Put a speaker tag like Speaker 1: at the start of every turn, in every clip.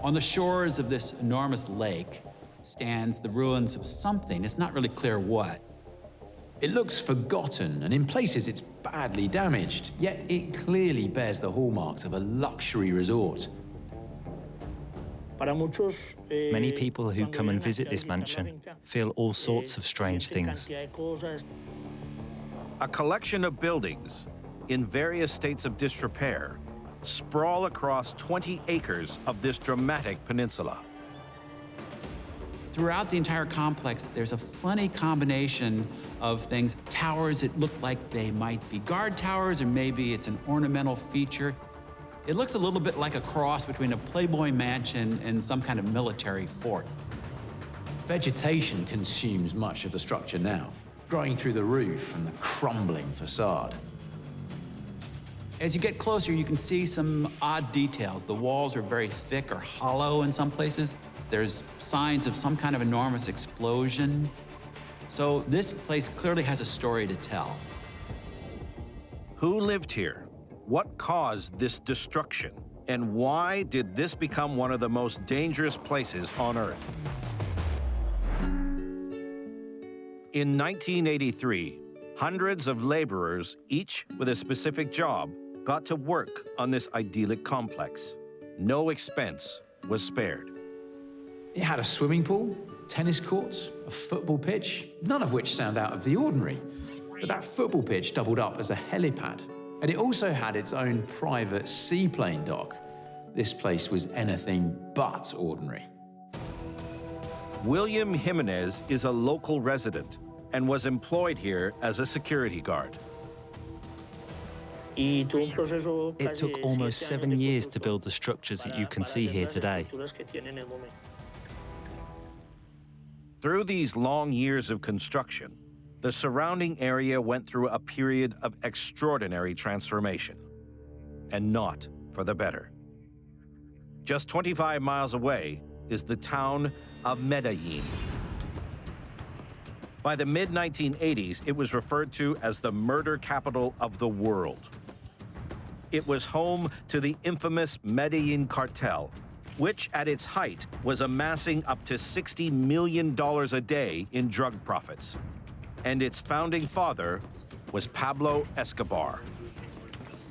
Speaker 1: On the shores of this enormous lake stands the ruins of something. It's not really clear what.
Speaker 2: It looks forgotten, and in places it's badly damaged, yet it clearly bears the hallmarks of a luxury resort.
Speaker 3: Many people who come and visit this mansion feel all sorts of strange things.
Speaker 4: A collection of buildings in various states of disrepair sprawl across 20 acres of this dramatic peninsula.
Speaker 1: Throughout the entire complex, there's a funny combination of things. Towers that look like they might be guard towers, or maybe it's an ornamental feature. It looks a little bit like a cross between a Playboy mansion and some kind of military fort.
Speaker 2: Vegetation consumes much of the structure now, growing through the roof and the crumbling facade.
Speaker 1: As you get closer, you can see some odd details. The walls are very thick or hollow in some places. There's signs of some kind of enormous explosion. So this place clearly has a story to tell.
Speaker 4: Who lived here? What caused this destruction? And why did this become one of the most dangerous places on Earth? In 1983, hundreds of laborers, each with a specific job, got to work on this idyllic complex. No expense was spared.
Speaker 2: It had a swimming pool, tennis courts, a football pitch, none of which sound out of the ordinary. But that football pitch doubled up as a helipad, and it also had its own private seaplane dock. This place was anything but ordinary.
Speaker 4: William Jimenez is a local resident and was employed here as a security guard.
Speaker 3: It took almost 7 years to build the structures that you can see here today.
Speaker 4: Through these long years of construction, the surrounding area went through a period of extraordinary transformation, and not for the better. Just 25 miles away is the town of Medellin. By the mid-1980s, it was referred to as the murder capital of the world. It was home to the infamous Medellin cartel, which at its height was amassing up to $60 million a day in drug profits. And its founding father was Pablo Escobar.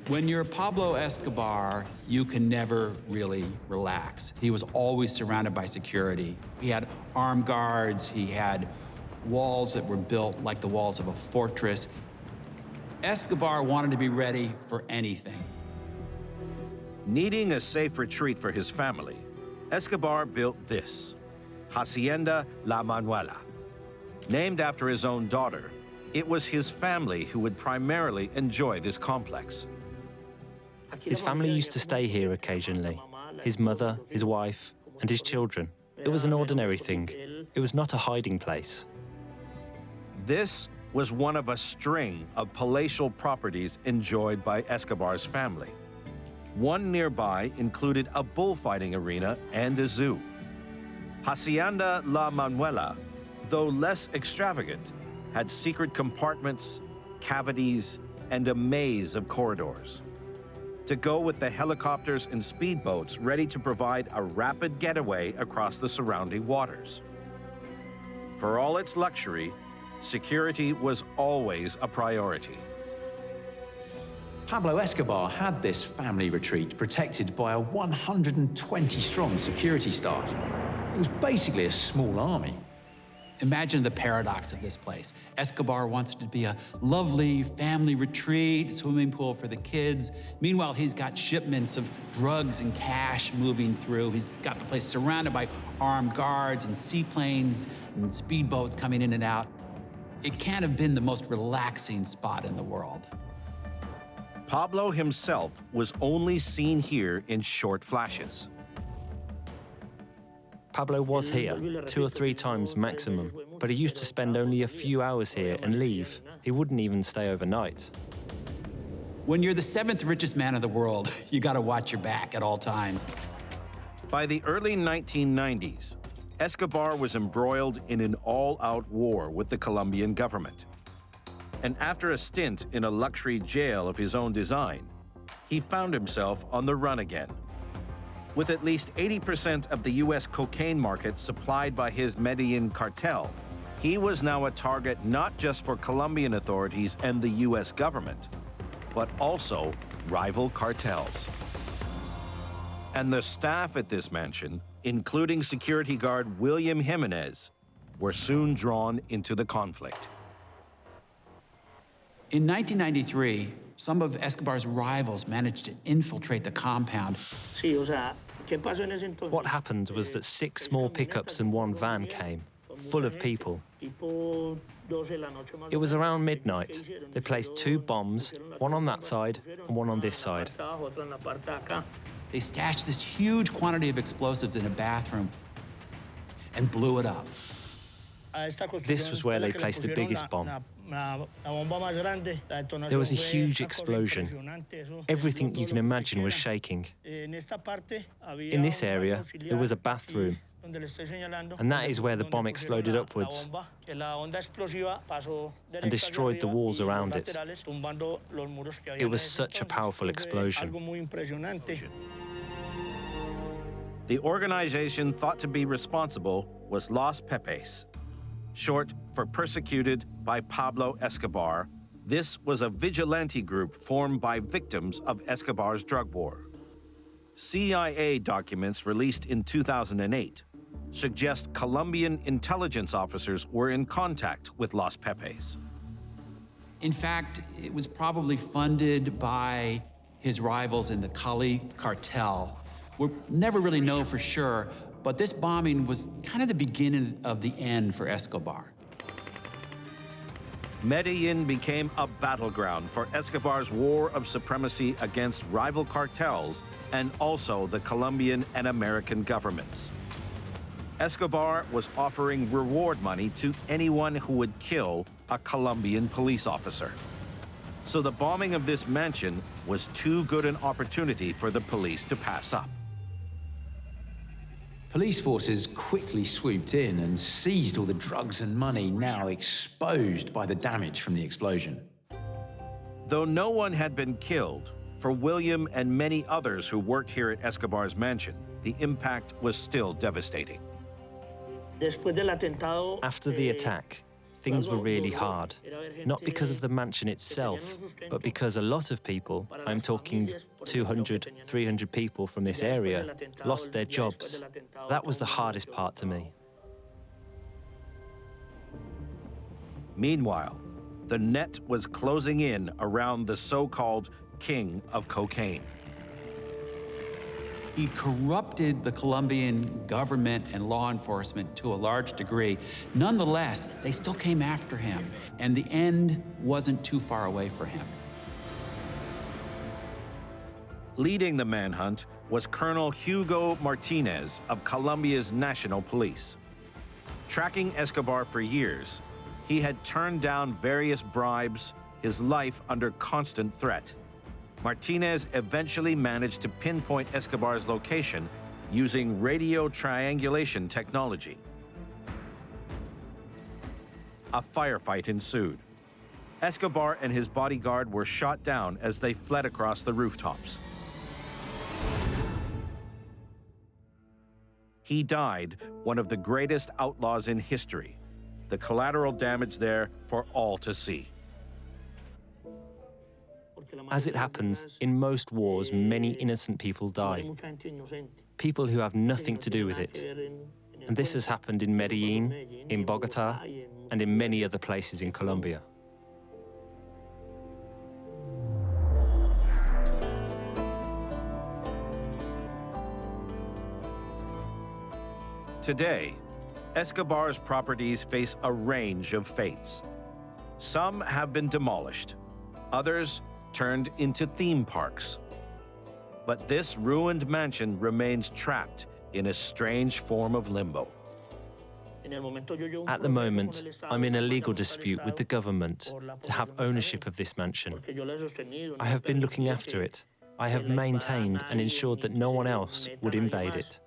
Speaker 1: When you're Pablo Escobar, you can never really relax. He was always surrounded by security. He had armed guards, he had walls that were built like the walls of a fortress. Escobar wanted to be ready for anything.
Speaker 4: Needing a safe retreat for his family, Escobar built this, Hacienda La Manuela. Named after his own daughter, it was his family who would primarily enjoy this complex.
Speaker 3: His family used to stay here occasionally. His mother, his wife, and his children. It was an ordinary thing. It was not a hiding place.
Speaker 4: This was one of a string of palatial properties enjoyed by Escobar's family. One nearby included a bullfighting arena and a zoo. Hacienda La Manuela, though less extravagant, had secret compartments, cavities, and a maze of corridors. To go with the helicopters and speedboats ready to provide a rapid getaway across the surrounding waters. For all its luxury, security was always a priority.
Speaker 2: Pablo Escobar had this family retreat protected by a 120-strong security staff. It was basically a small army.
Speaker 1: Imagine the paradox of this place. Escobar wants it to be a lovely family retreat, swimming pool for the kids. Meanwhile, he's got shipments of drugs and cash moving through. He's got the place surrounded by armed guards and seaplanes and speedboats coming in and out. It can't have been the most relaxing spot in the world.
Speaker 4: Pablo himself was only seen here in short flashes.
Speaker 3: Pablo was here 2 or 3 times maximum, but he used to spend only a few hours here and leave. He wouldn't even stay overnight.
Speaker 1: When you're the 7th richest man in the world, you gotta watch your back at all times.
Speaker 4: By the early 1990s, Escobar was embroiled in an all-out war with the Colombian government. And after a stint in a luxury jail of his own design, he found himself on the run again. With at least 80% of the U.S. cocaine market supplied by his Medellin cartel, he was now a target not just for Colombian authorities and the U.S. government, but also rival cartels. And the staff at this mansion, including security guard William Jimenez, were soon drawn into the conflict.
Speaker 1: In 1993, some of Escobar's rivals managed to infiltrate the compound.
Speaker 3: What happened was that 6 small pickups and 1 van came, full of people. It was around midnight. They placed 2 bombs, one on that side and one on this side.
Speaker 1: They stashed this huge quantity of explosives in a bathroom and blew it up.
Speaker 3: This was where they placed the biggest bomb. There was a huge explosion. Everything you can imagine was shaking. In this area, there was a bathroom, and that is where the bomb exploded upwards and destroyed the walls around it. It was such a powerful explosion.
Speaker 4: The organization thought to be responsible was Los Pepes. Short for Persecuted by Pablo Escobar, this was a vigilante group formed by victims of Escobar's drug war. CIA documents released in 2008 suggest Colombian intelligence officers were in contact with Los Pepes.
Speaker 1: In fact, it was probably funded by his rivals in the Cali cartel. We'll never really know for sure, but this bombing was kind of the beginning of the end for Escobar.
Speaker 4: Medellin became a battleground for Escobar's war of supremacy against rival cartels and also the Colombian and American governments. Escobar was offering reward money to anyone who would kill a Colombian police officer. So the bombing of this mansion was too good an opportunity for the police to pass up.
Speaker 2: Police forces quickly swooped in and seized all the drugs and money now exposed by the damage from the explosion.
Speaker 4: Though no one had been killed, for William and many others who worked here at Escobar's mansion, the impact was still devastating.
Speaker 3: After the attack, things were really hard, not because of the mansion itself, but because a lot of people, I'm talking 200, 300 people from this area, lost their jobs. That was the hardest part to me.
Speaker 4: Meanwhile, the net was closing in around the so-called king of cocaine.
Speaker 1: He corrupted the Colombian government and law enforcement to a large degree. Nonetheless, they still came after him, and the end wasn't too far away for him.
Speaker 4: Leading the manhunt was Colonel Hugo Martinez of Colombia's National Police. Tracking Escobar for years, he had turned down various bribes, his life under constant threat. Martinez eventually managed to pinpoint Escobar's location using radio triangulation technology. A firefight ensued. Escobar and his bodyguard were shot down as they fled across the rooftops. He died, one of the greatest outlaws in history. The collateral damage there for all to see.
Speaker 3: As it happens, in most wars, many innocent people die. People who have nothing to do with it. And this has happened in Medellin, in Bogota, and in many other places in Colombia.
Speaker 4: Today, Escobar's properties face a range of fates. Some have been demolished, others turned into theme parks. But this ruined mansion remains trapped in a strange form of limbo.
Speaker 3: At the moment, I'm in a legal dispute with the government to have ownership of this mansion. I have been looking after it. I have maintained and ensured that no one else would invade it.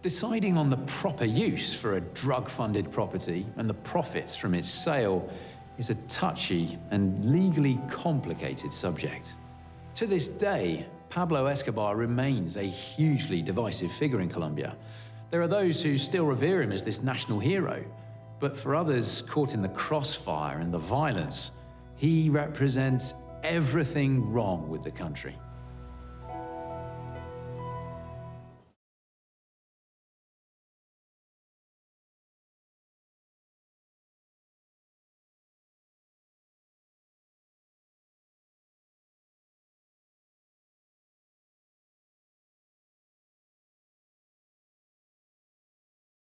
Speaker 2: Deciding on the proper use for a drug-funded property and the profits from its sale is a touchy and legally complicated subject. To this day, Pablo Escobar remains a hugely divisive figure in Colombia. There are those who still revere him as this national hero, but for others caught in the crossfire and the violence, he represents everything wrong with the country.